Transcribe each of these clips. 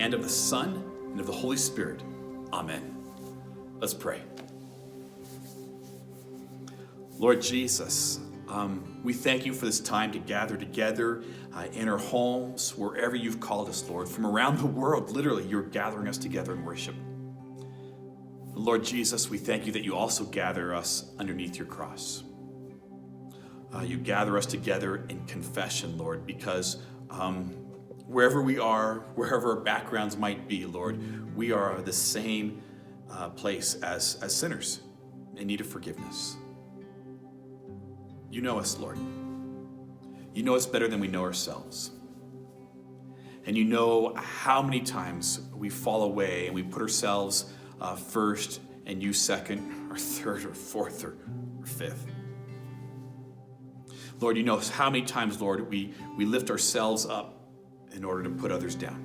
and of the Son, and of the Holy Spirit. Amen. Let's pray. Lord Jesus, we thank you for this time to gather together in our homes, wherever you've called us, Lord. From around the world, literally, you're gathering us together in worship. Lord Jesus, we thank you that you also gather us underneath your cross. You gather us together in confession, Lord, because wherever we are, wherever our backgrounds might be, Lord, we are the same place as sinners in need of forgiveness. You know us, Lord. You know us better than we know ourselves. And you know how many times we fall away and we put ourselves first and you second or third or fourth or fifth. Lord, you know how many times, Lord, we lift ourselves up in order to put others down.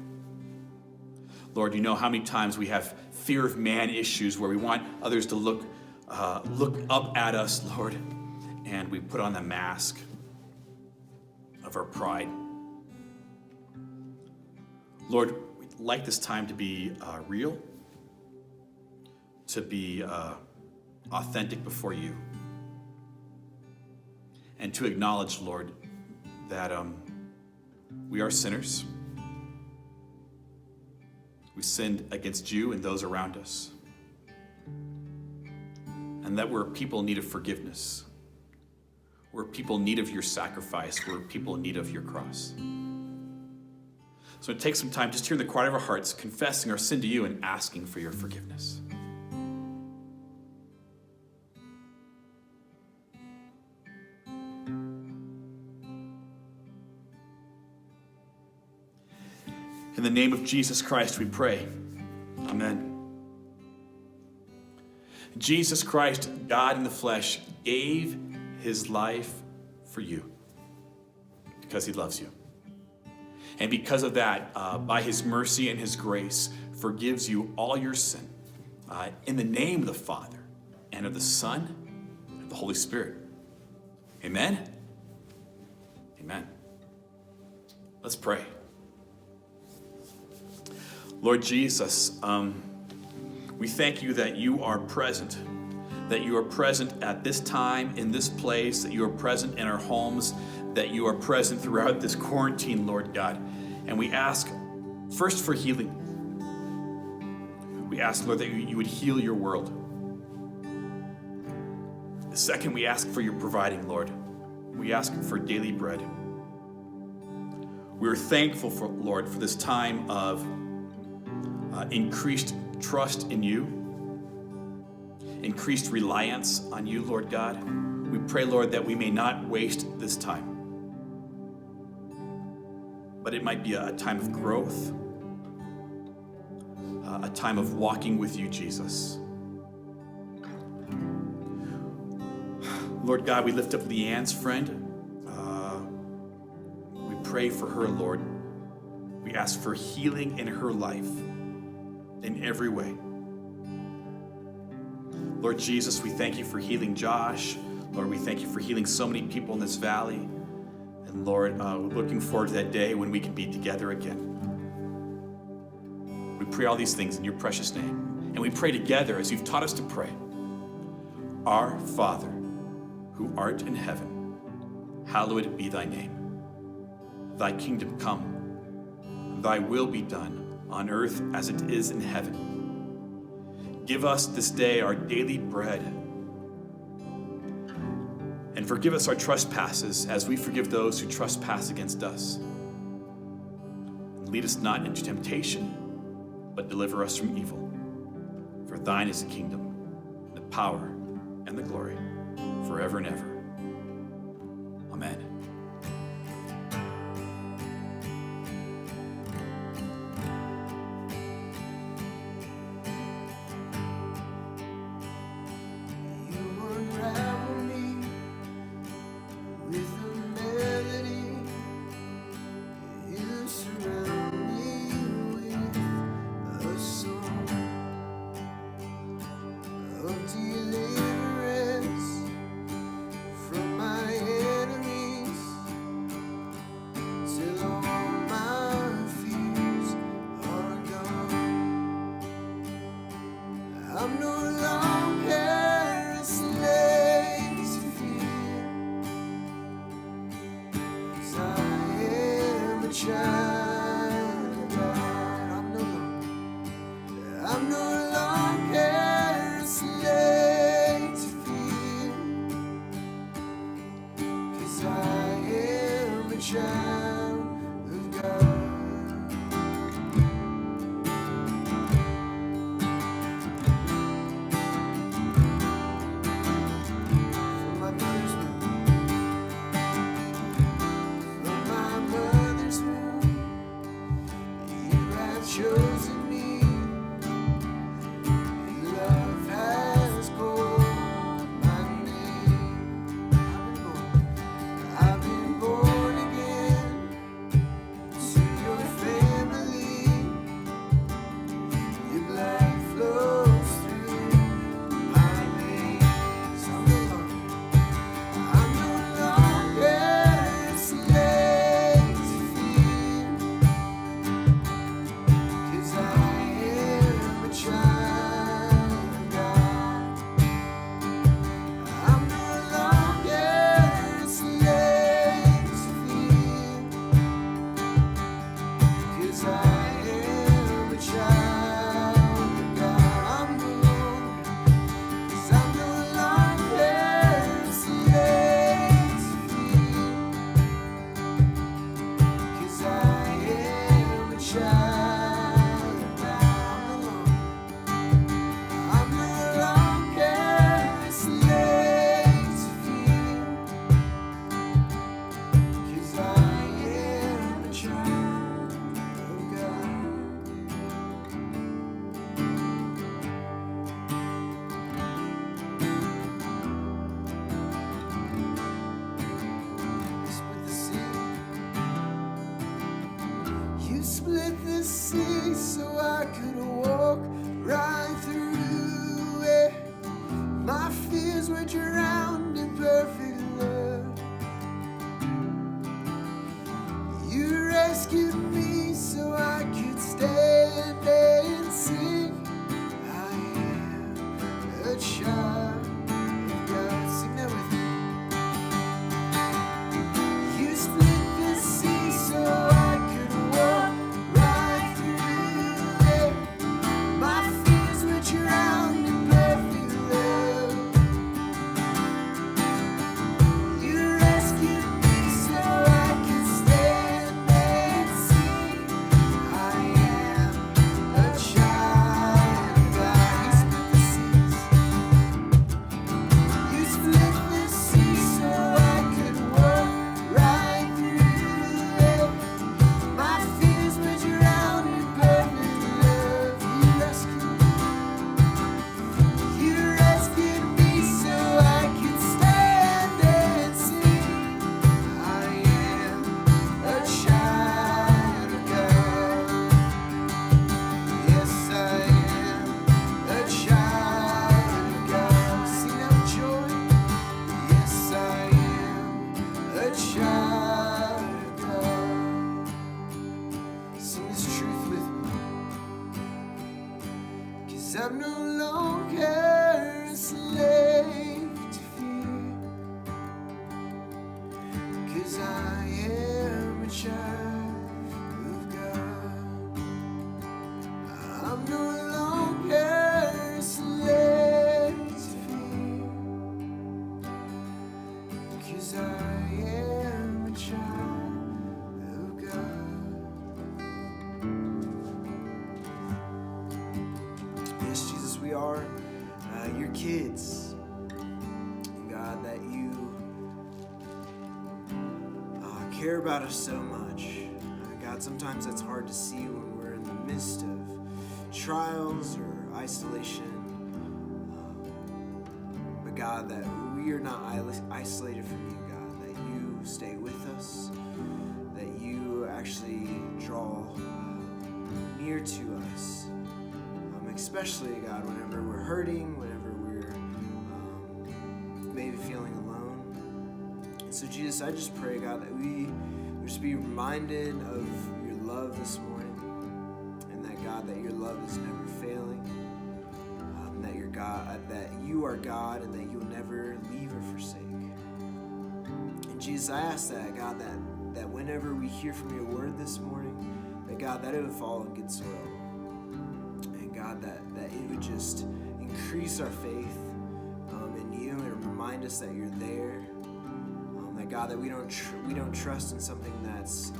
Lord, you know how many times we have fear of man issues where we want others to look up at us, Lord, and we put on the mask of our pride. Lord, we'd like this time to be real, to be authentic before you, and to acknowledge, Lord, that we are sinners. We sinned against you and those around us. And that we're people in need of forgiveness. We're people in need of your sacrifice. We're people in need of your cross. So take some time just here in the quiet of our hearts, confessing our sin to you and asking for your forgiveness. In the name of Jesus Christ, we pray. Amen. Jesus Christ, God in the flesh, gave his life for you because he loves you. And because of that, by his mercy and his grace, forgives you all your sin. In the name of the Father, and of the Son, and of the Holy Spirit. Amen? Amen. Let's pray. Lord Jesus, we thank you that you are present, that you are present at this time, in this place, that you are present in our homes, that you are present throughout this quarantine, Lord God. And we ask first for healing. We ask, Lord, that you would heal your world. Second, we ask for your providing, Lord. We ask for daily bread. We are thankful for, Lord, for this time of increased trust in you, increased reliance on you, Lord God. We pray, Lord, that we may not waste this time, but it might be a time of growth, a time of walking with you, Jesus. Lord God, we lift up Leanne's friend. We pray for her, Lord. We ask for healing in her life in every way. Lord Jesus, we thank you for healing Josh. Lord, we thank you for healing so many people in this valley. And Lord, we're looking forward to that day when we can be together again. We pray all these things in your precious name. And we pray together as you've taught us to pray. Our Father, who art in heaven, hallowed be thy name. Thy kingdom come, thy will be done on earth as it is in heaven. Give us this day our daily bread. And forgive us our trespasses as we forgive those who trespass against us. And lead us not into temptation, but deliver us from evil. For thine is the kingdom, and the power, and the glory, forever and ever. Amen. Deliverance from my enemies. right through it. My fears were drowned in perfect love. You rescued me so I could stand and sing. I am a child of God. Sing that with me. You split the sea so I could walk right through it. My fears were drowned in perfect love. You rescued me so I could stand and sing. I am a child of God. You split the sea so I could walk right through it. My fears were drowned in perfect love. You rescued me so I could stand and sing. I am a child of God. Yes, I am a child of God. Sing that with joy. Yes, I am a child of God. Sing this truth with me. 'Cause I'm no longer a slave to fear. 'Cause I am a child of God. I'm no longer a slave to fear. 'Cause I am a child of God. Yes, Jesus, we are your kids. And God, that you care about us so much. God, sometimes that's hard to see when we're in the midst of trials or isolation. But God, that we are not isolated from you, God, that you stay with us, that you actually draw near to us. Especially, God, whenever we're hurting, whenever we're maybe feeling alone. And so, Jesus, I just pray, God, that we would just be reminded of your love this morning, and that, God, that your love is never failing, that you're God, that you are God, and that you will never leave or forsake. And Jesus, I ask that, God, that whenever we hear from your word this morning, that, God, that it would fall in good soil. God, that it would just increase our faith in you and remind us that you're there. That God, that we don't trust in something that's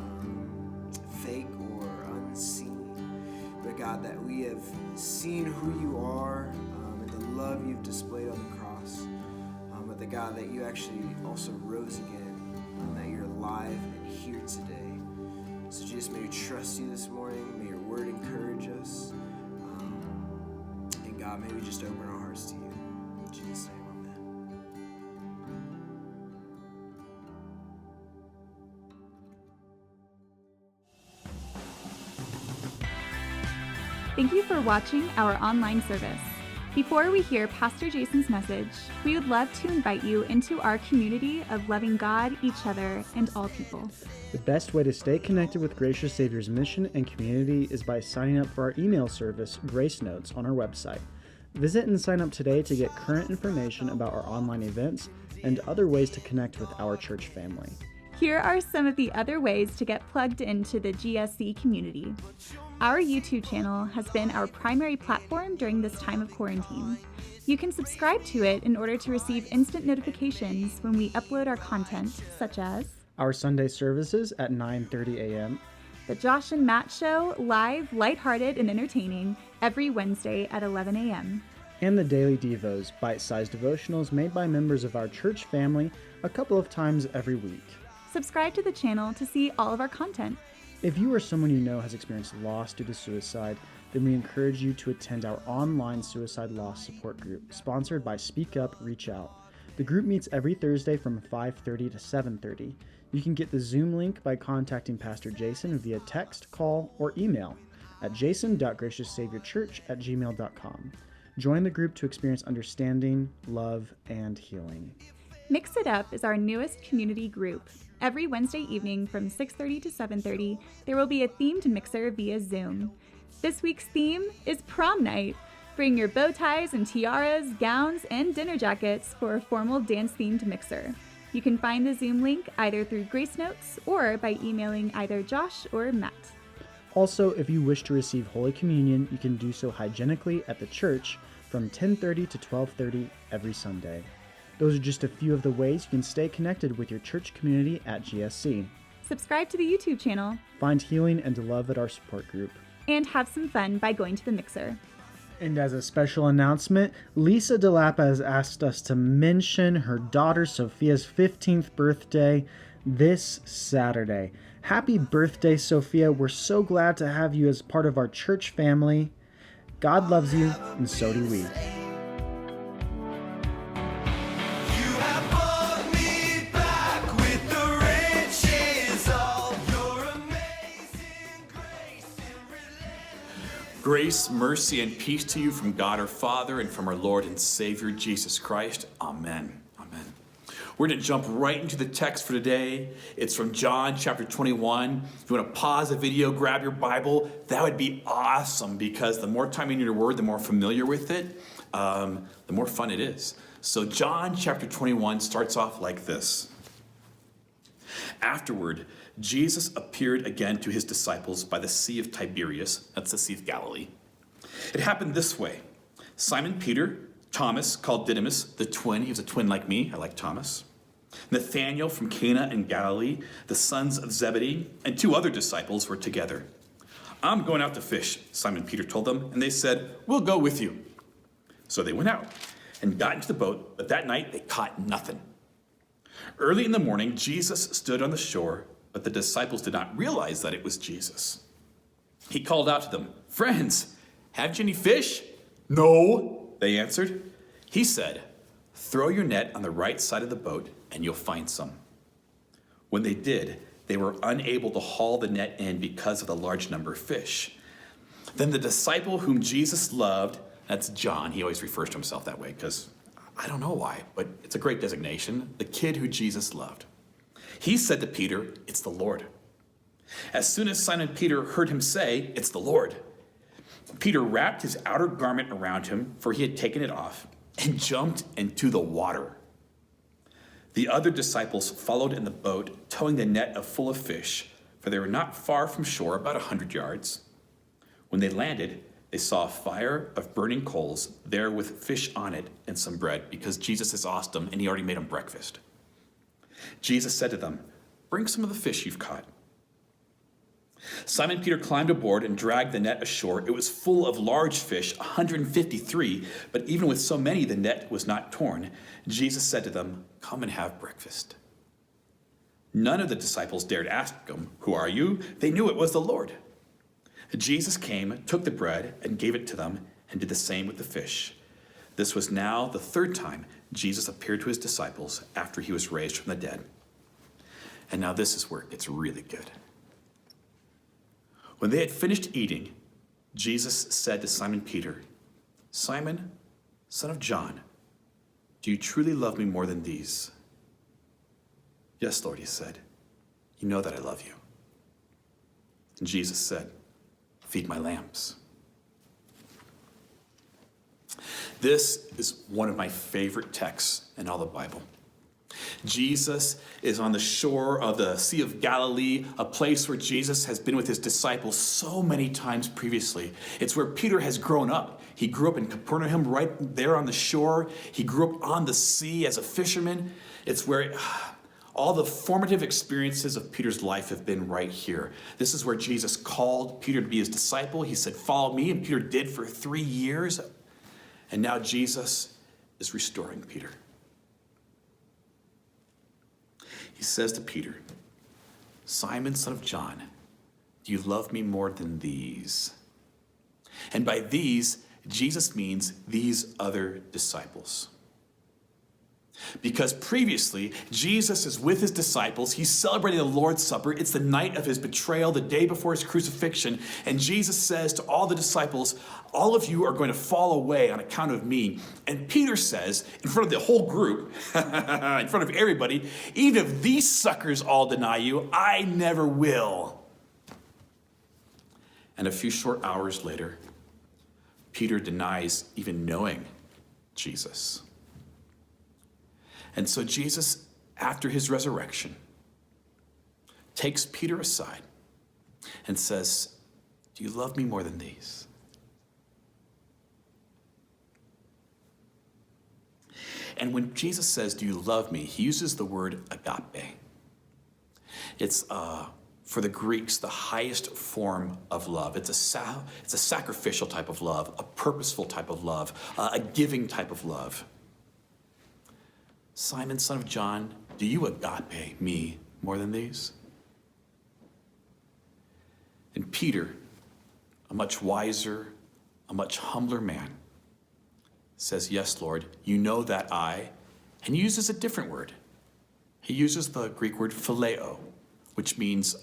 fake or unseen, but God, that we have seen who you are and the love you've displayed on the cross. But the God, that you actually also rose again, that you're alive and here today. So Jesus, may we trust you this morning. May your word encourage us. God, may we just open our hearts to you. In Jesus' name, amen. Thank you for watching our online service. Before we hear Pastor Jason's message, we would love to invite you into our community of loving God, each other, and all people. The best way to stay connected with Gracious Savior's mission and community is by signing up for our email service, Grace Notes, on our website. Visit and sign up today to get current information about our online events and other ways to connect with our church family. Here are some of the other ways to get plugged into the GSC community. Our YouTube channel has been our primary platform during this time of quarantine. You can subscribe to it in order to receive instant notifications when we upload our content, such as our Sunday services at 9:30 a.m., The Josh and Matt Show, live, lighthearted, and entertaining, every Wednesday at 11 a.m., and the Daily Devos, bite-sized devotionals made by members of our church family a couple of times every week. Subscribe to the channel to see all of our content. If you or someone you know has experienced loss due to suicide, then we encourage you to attend our online suicide loss support group, sponsored by Speak Up, Reach Out. The group meets every Thursday from 5:30 to 7:30. You can get the Zoom link by contacting Pastor Jason via text, call, or email. at jason.gracioussaviorchurch@gmail.com. Join the group to experience understanding, love, and healing. Mix It Up is our newest community group. Every Wednesday evening from 6:30 to 7:30, there will be a themed mixer via Zoom. This week's theme is prom night. Bring your bow ties and tiaras, gowns, and dinner jackets for a formal dance-themed mixer. You can find the Zoom link either through Grace Notes or by emailing either Josh or Matt. Also, if you wish to receive Holy Communion, you can do so hygienically at the church from 10:30 to 12:30 every Sunday. Those are just a few of the ways you can stay connected with your church community at GSC. Subscribe to the YouTube channel Find healing and love at our support group. and have some fun by going to the mixer. And as a special announcement, Lisa DeLappa has asked us to mention her daughter Sophia's 15th birthday this Saturday. Happy birthday, Sophia. We're so glad to have you as part of our church family. God loves you, and so do we. Grace, mercy, and peace to you from God our Father and from our Lord and Savior Jesus Christ. Amen. Amen. We're going to jump right into the text for today. It's from John chapter 21. If you want to pause the video, grab your Bible, that would be awesome because the more time in your word, the more familiar with it, the more fun it is. So John chapter 21 starts off like this. Afterward, Jesus appeared again to his disciples by the Sea of Tiberias. That's the Sea of Galilee. It happened this way. Simon Peter, Thomas, called Didymus, the twin. He was a twin like me. I like Thomas. Nathanael from Cana in Galilee, the sons of Zebedee, and two other disciples were together. I'm going out to fish, Simon Peter told them, and they said, we'll go with you. So they went out and got into the boat, but that night they caught nothing. Early in the morning, Jesus stood on the shore, but the disciples did not realize that it was Jesus. He called out to them, friends, haven't you any fish? No, they answered. He said, throw your net on the right side of the boat and you'll find some. When they did, they were unable to haul the net in because of the large number of fish. Then the disciple whom Jesus loved, that's John, he always refers to himself that way because I don't know why, but it's a great designation, the kid who Jesus loved. He said to Peter, it's the Lord. As soon as Simon Peter heard him say, it's the Lord, Peter wrapped his outer garment around him, for he had taken it off, and jumped into the water. The other disciples followed in the boat, towing the net full of fish, for they were not far from shore, about 100 yards. When they landed, they saw a fire of burning coals there with fish on it and some bread, because Jesus is awesome and he already made them breakfast. Jesus said to them, bring some of the fish you've caught. Simon Peter climbed aboard and dragged the net ashore. It was full of large fish, 153, but even with so many, the net was not torn. Jesus said to them, come and have breakfast. None of the disciples dared ask him, who are you? They knew it was the Lord. Jesus came, took the bread, and gave it to them, and did the same with the fish. This was now the third time Jesus appeared to his disciples after he was raised from the dead. And now this is where it gets really good. When they had finished eating, Jesus said to Simon Peter, Simon, son of John, do you truly love me more than these? Yes, Lord, he said. You know that I love you. And Jesus said, feed my lambs. This is one of my favorite texts in all the Bible. Jesus is on the shore of the Sea of Galilee, a place where Jesus has been with his disciples so many times previously. It's where Peter has grown up. He grew up in Capernaum, right there on the shore. He grew up on the sea as a fisherman. It's where all the formative experiences of Peter's life have been right here. This is where Jesus called Peter to be his disciple. He said, follow me, and Peter did for 3 years. And now Jesus is restoring Peter. He says to Peter, Simon, son of John, do you love me more than these? And by these, Jesus means these other disciples. because previously Jesus is with his disciples. He's celebrating the Lord's Supper. It's the night of his betrayal, the day before his crucifixion. And Jesus says to all the disciples, all of you are going to fall away on account of me. And Peter says, in front of the whole group, in front of everybody, even if these suckers all deny you, I never will. And a few short hours later, Peter denies even knowing Jesus. And so Jesus, after his resurrection, takes Peter aside and says, do you love me more than these? And when Jesus says, do you love me, he uses the word agape. It's for the Greeks, the highest form of love. It's a sacrificial type of love, a purposeful type of love, a giving type of love. Simon, son of John, do you agape me more than these? And Peter, a much wiser, a much humbler man, says, yes, Lord, you know that I, and he uses a different word. He uses the Greek word phileo, which means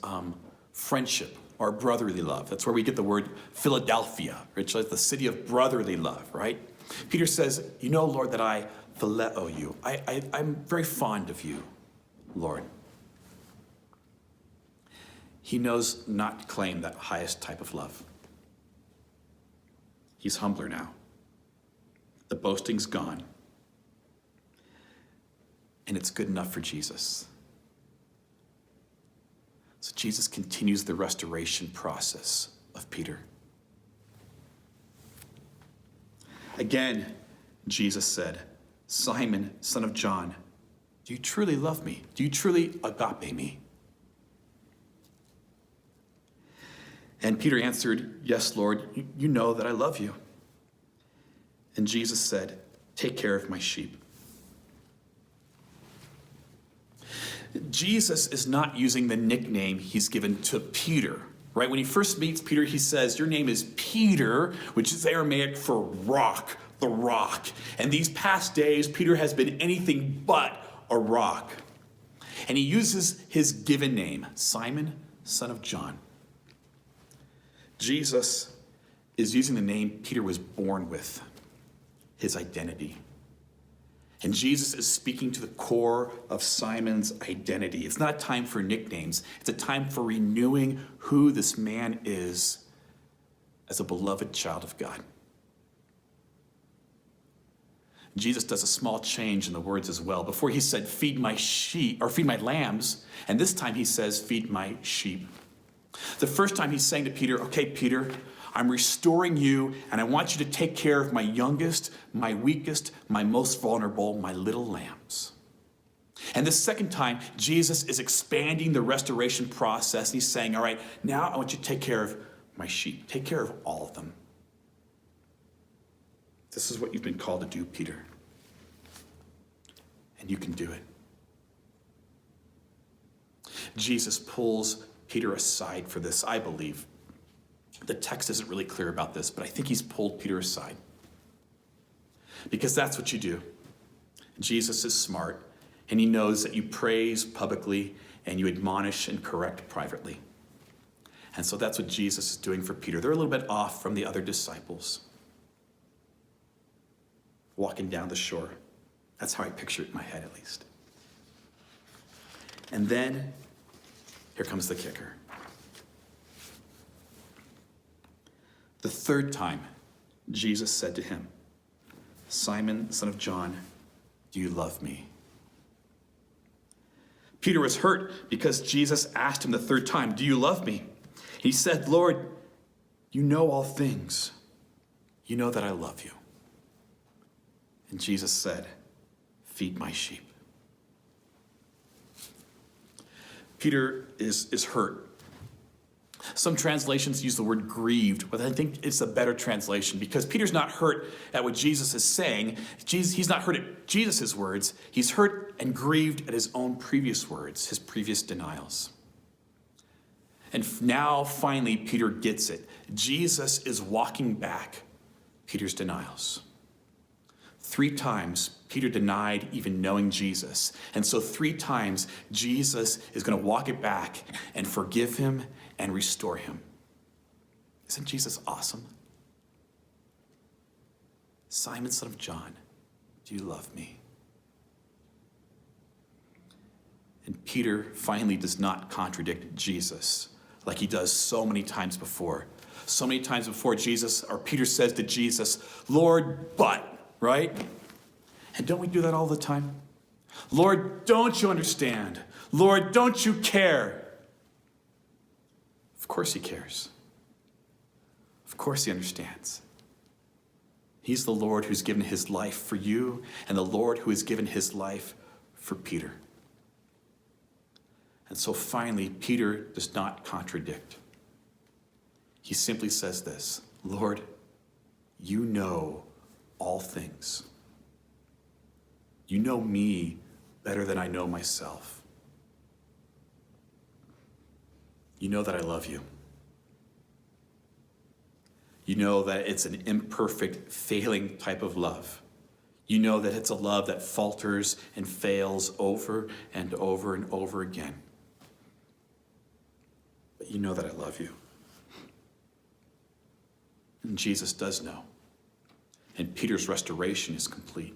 friendship or brotherly love. That's where we get the word Philadelphia, which is the city of brotherly love, right? Peter says, you know, Lord, that I phileo you. I'm very fond of you, Lord. He knows not to claim that highest type of love. He's humbler now. The boasting's gone. And it's good enough for Jesus. So Jesus continues the restoration process of Peter. Again, Jesus said, Simon, son of John, do you truly love me? Do you truly agape me? And Peter answered, yes, Lord, you know that I love you. And Jesus said, take care of my sheep. Jesus is not using the nickname he's given to Peter, right? When he first meets Peter, he says, your name is Peter, which is Aramaic for rock, the rock. And these past days, Peter has been anything but a rock. And he uses his given name, Simon, son of John. Jesus is using the name Peter was born with, his identity. And Jesus is speaking to the core of Simon's identity. It's not a time for nicknames. It's a time for renewing who this man is as a beloved child of God. Jesus does a small change in the words as well. Before he said, feed my sheep, or feed my lambs, and this time he says, feed my sheep. The first time he's saying to Peter, okay, Peter, I'm restoring you, and I want you to take care of my youngest, my weakest, my most vulnerable, my little lambs. And the second time, Jesus is expanding the restoration process. He's saying, all right, now I want you to take care of my sheep. Take care of all of them. This is what you've been called to do, Peter. And you can do it. Jesus pulls Peter aside for this, I believe. The text isn't really clear about this, but I think he's pulled Peter aside. Because that's what you do. Jesus is smart, and he knows that you praise publicly and you admonish and correct privately. And so that's what Jesus is doing for Peter. They're a little bit off from the other disciples, walking down the shore. That's how I picture it in my head, at least. And then, here comes the kicker. The third time, Jesus said to him, Simon, son of John, do you love me? Peter was hurt because Jesus asked him the third time, do you love me? He said, Lord, you know all things. You know that I love you. And Jesus said, feed my sheep. Peter is hurt. Some translations use the word grieved, but I think it's a better translation because Peter's not hurt at what Jesus is saying. He's not hurt at Jesus' words. He's hurt and grieved at his own previous words, his previous denials. And now, finally, Peter gets it. Jesus is walking back Peter's denials. 3 times Peter denied even knowing Jesus. And so 3 times Jesus is going to walk it back and forgive him and restore him. Isn't Jesus awesome? Simon, son of John, do you love me? And Peter finally does not contradict Jesus like he does so many times before. So many times before Peter says to Jesus, Lord, but, right? And don't we do that all the time? Lord, don't you understand? Lord, don't you care? Of course he cares. Of course he understands. He's the Lord who's given his life for you, and the Lord who has given his life for Peter. And so finally, Peter does not contradict. He simply says this, Lord, you know all things. You know me better than I know myself. You know that I love you. You know that it's an imperfect, failing type of love. You know that it's a love that falters and fails over and over and over again. But you know that I love you. And Jesus does know. And Peter's restoration is complete.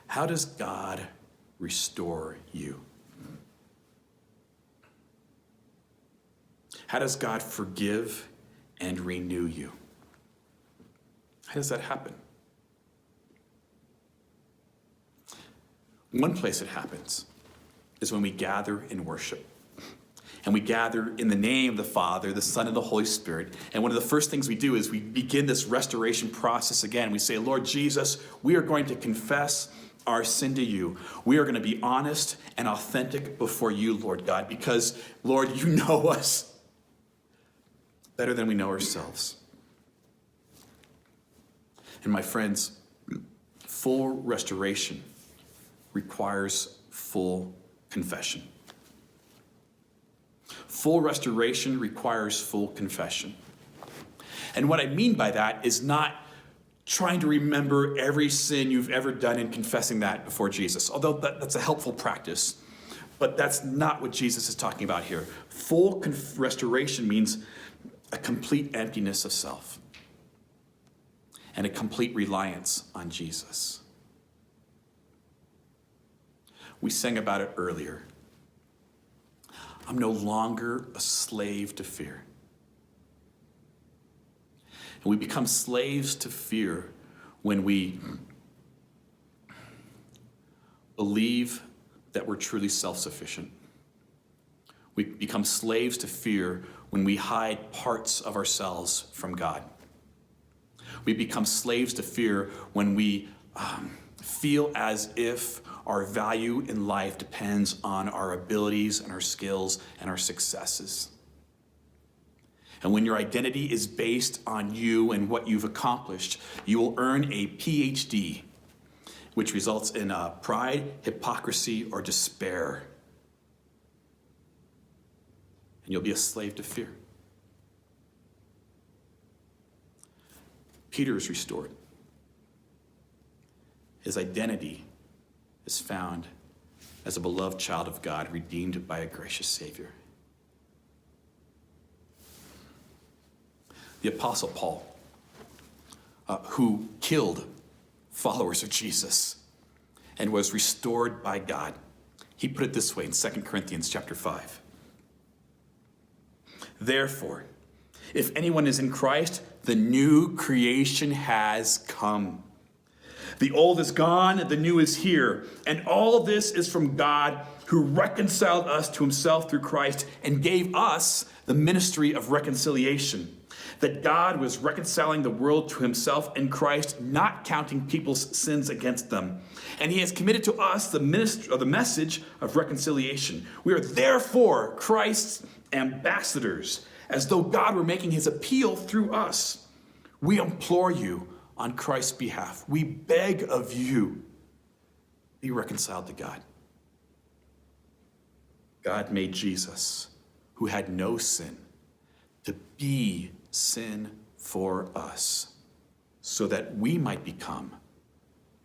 How does God restore you? How does God forgive and renew you? How does that happen? One place it happens is when we gather in worship. And we gather in the name of the Father, the Son, and the Holy Spirit. And one of the first things we do is we begin this restoration process again. We say, Lord Jesus, we are going to confess our sin to you. We are going to be honest and authentic before you, Lord God, because, Lord, you know us better than we know ourselves. And my friends, full restoration requires full confession. Full restoration requires full confession. And what I mean by that is not trying to remember every sin you've ever done and confessing that before Jesus, although that's a helpful practice. But that's not what Jesus is talking about here. Full restoration means a complete emptiness of self and a complete reliance on Jesus. We sang about it earlier. I'm no longer a slave to fear. And we become slaves to fear when we believe that we're truly self-sufficient. We become slaves to fear when we hide parts of ourselves from God. We become slaves to fear when we feel as if our value in life depends on our abilities and our skills and our successes. And when your identity is based on you and what you've accomplished, you will earn a PhD, which results in pride, hypocrisy, or despair. And you'll be a slave to fear. Peter is restored. His identity is found as a beloved child of God, redeemed by a gracious Savior. The Apostle Paul, who killed followers of Jesus and was restored by God, he put it this way in 2 Corinthians chapter 5. Therefore, if anyone is in Christ, the new creation has come. The old is gone, the new is here. And all of this is from God, who reconciled us to himself through Christ and gave us the ministry of reconciliation. That God was reconciling the world to himself in Christ, not counting people's sins against them. And he has committed to us the message of reconciliation. We are therefore Christ's ambassadors, as though God were making his appeal through us. We implore you on Christ's behalf. We beg of you, be reconciled to God. God made Jesus, who had no sin, to be sin for us, so that we might become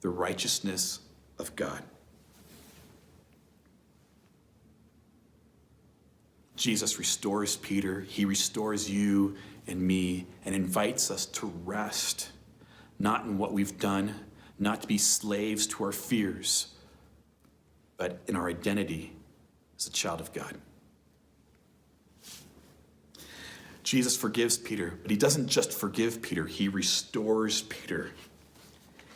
the righteousness of God. Jesus restores Peter. He restores you and me and invites us to rest, not in what we've done, not to be slaves to our fears, but in our identity as a child of God. Jesus forgives Peter, but he doesn't just forgive Peter, he restores Peter.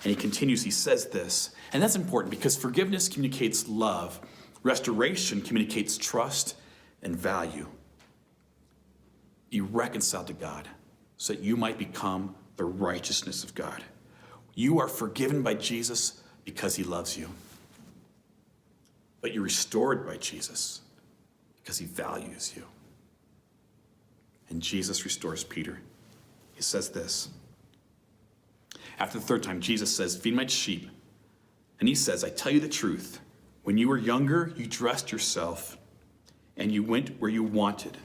And he continues, he says this, and that's important because forgiveness communicates love. Restoration communicates trust and value. Be reconciled to God so that you might become the righteousness of God. You are forgiven by Jesus because he loves you. But you're restored by Jesus because he values you. And Jesus restores Peter. He says this. After the third time, Jesus says, feed my sheep. And he says, I tell you the truth. When you were younger, you dressed yourself and you went where you wanted.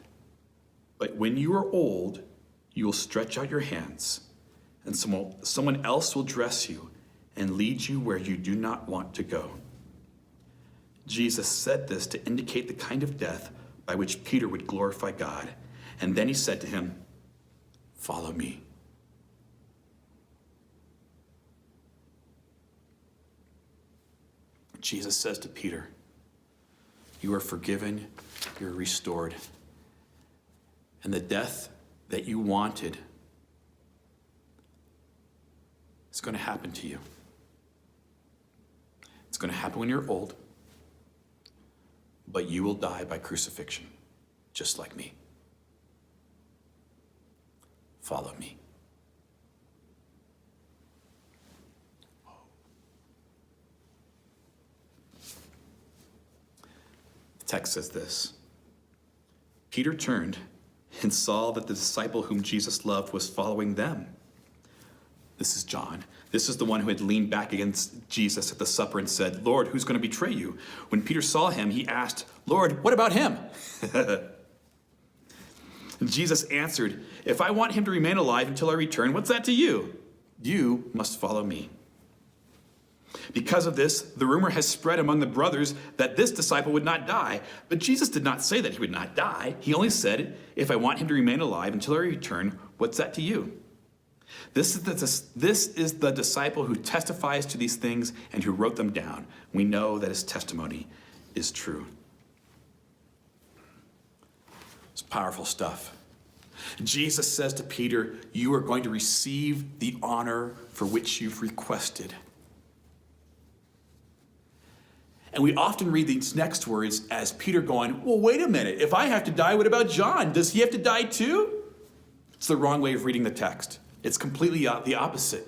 But when you are old, you will stretch out your hands, and someone else will dress you and lead you where you do not want to go. Jesus said this to indicate the kind of death by which Peter would glorify God. And then he said to him, follow me. Jesus says to Peter, you are forgiven, you're restored. And the death that you wanted is going to happen to you. It's going to happen when you're old, but you will die by crucifixion, just like me. Follow me. The text says this. Peter turned and saw that the disciple whom Jesus loved was following them. This is John. This is the one who had leaned back against Jesus at the supper and said, Lord, who's going to betray you? When Peter saw him, he asked, Lord, what about him? And Jesus answered, if I want him to remain alive until I return, what's that to you? You must follow me. Because of this, the rumor has spread among the brothers that this disciple would not die. But Jesus did not say that he would not die. He only said, if I want him to remain alive until I return, what's that to you? This is the disciple who testifies to these things and who wrote them down. We know that his testimony is true. It's powerful stuff. Jesus says to Peter, you are going to receive the honor for which you've requested. And we often read these next words as Peter going, well, wait a minute. If I have to die, what about John? Does he have to die too? It's the wrong way of reading the text. It's completely the opposite.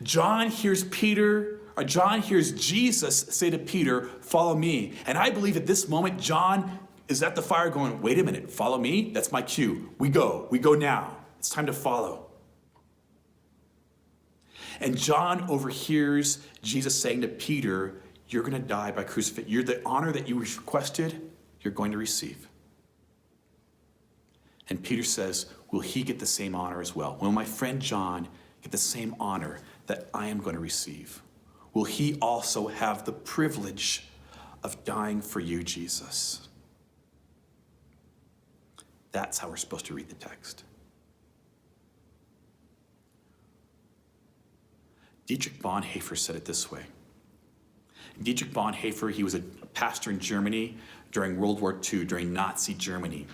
John hears Jesus say to Peter, follow me. And I believe at this moment, John is at the fire going, wait a minute, follow me? That's my cue. We go now. It's time to follow. And John overhears Jesus saying to Peter, you're going to die by crucifixion. You're the honor that you requested, you're going to receive. And Peter says, will he get the same honor as well? Will my friend John get the same honor that I am going to receive? Will he also have the privilege of dying for you, Jesus? That's how we're supposed to read the text. Dietrich Bonhoeffer said it this way. Dietrich Bonhoeffer, he was a pastor in Germany during World War II, during Nazi Germany.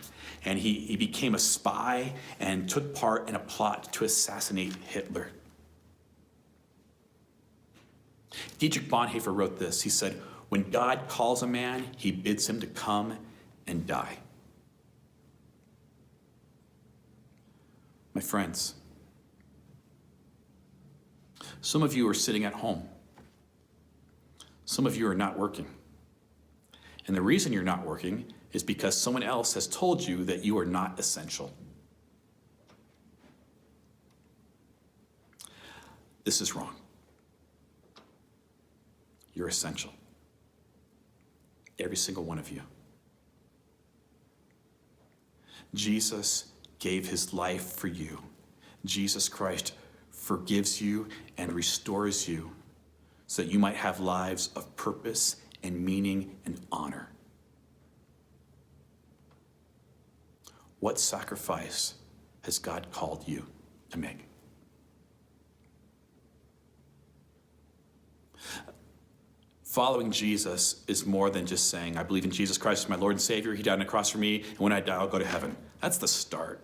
And he became a spy and took part in a plot to assassinate Hitler. Dietrich Bonhoeffer wrote this. He said, when God calls a man, he bids him to come and die. My friends, some of you are sitting at home. Some of you are not working. And the reason you're not working is because someone else has told you that you are not essential. This is wrong. You're essential. Every single one of you. Jesus gave his life for you. Jesus Christ forgives you, and restores you so that you might have lives of purpose and meaning and honor. What sacrifice has God called you to make? Following Jesus is more than just saying, I believe in Jesus Christ as my Lord and Savior. He died on the cross for me, and when I die, I'll go to heaven. That's the start.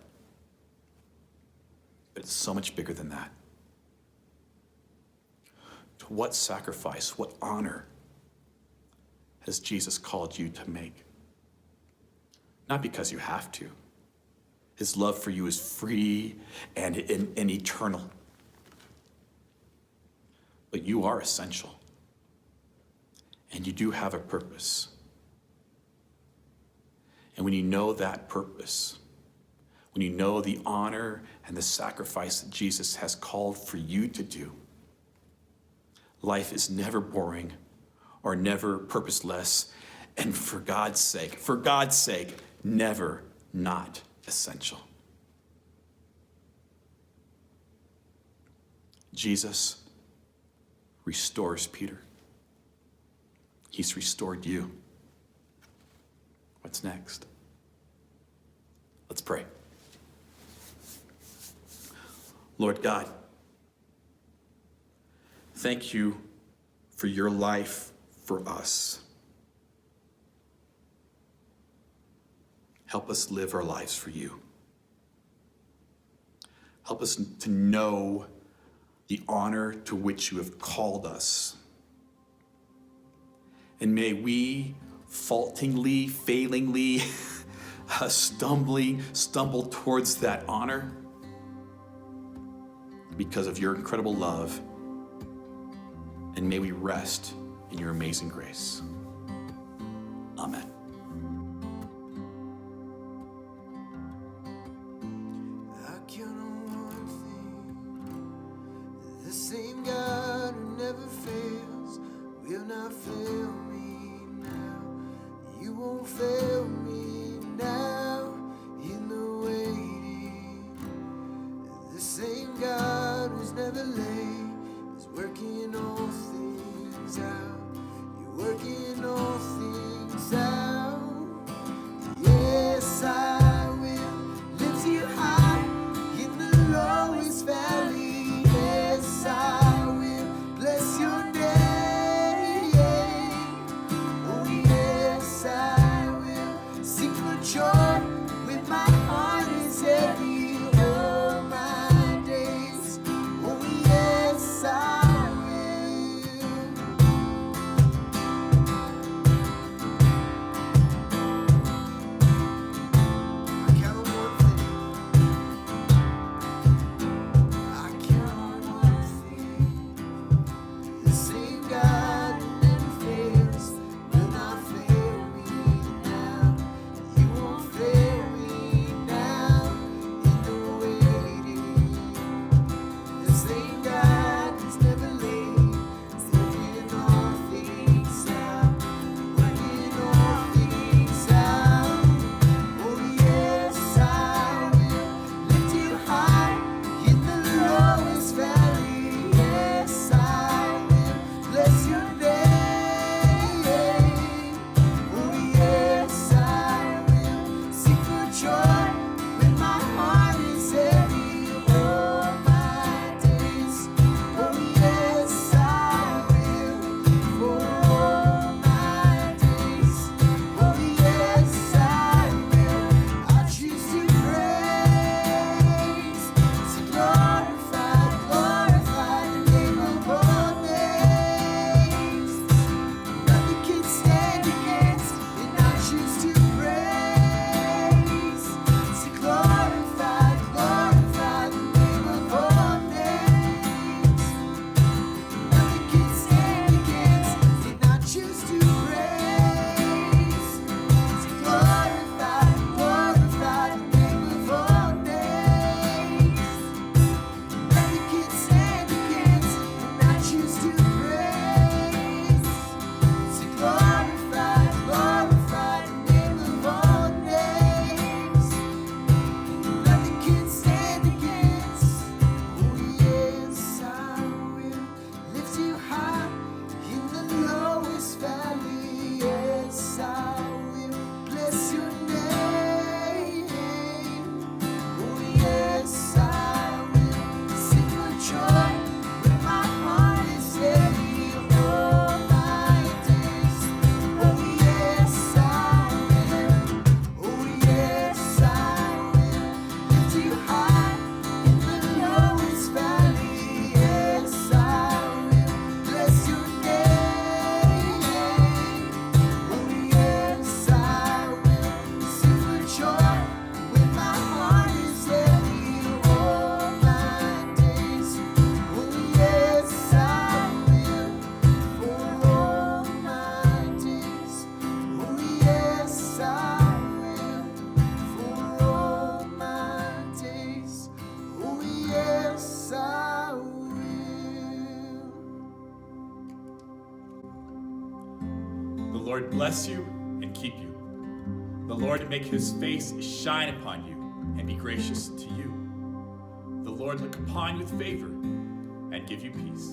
But it's so much bigger than that. To what sacrifice, what honor has Jesus called you to make? Not because you have to. His love for you is free and eternal. But you are essential. And you do have a purpose. And when you know that purpose, when you know the honor and the sacrifice that Jesus has called for you to do, life is never boring or never purposeless, and for God's sake, never not essential. Jesus restores Peter. He's restored you. What's next? Let's pray. Lord God, thank you for your life for us. Help us live our lives for you. Help us to know the honor to which you have called us. And may we failingly stumble towards that honor because of your incredible love. And may we rest in your amazing grace. Amen. I count on one thing, the same God who never fails will not fail me now. You won't fail me now in the waiting. The same God who's never late is working all things out. You're working all things out. The Lord bless you and keep you. The Lord make his face shine upon you and be gracious to you. The Lord look upon you with favor and give you peace.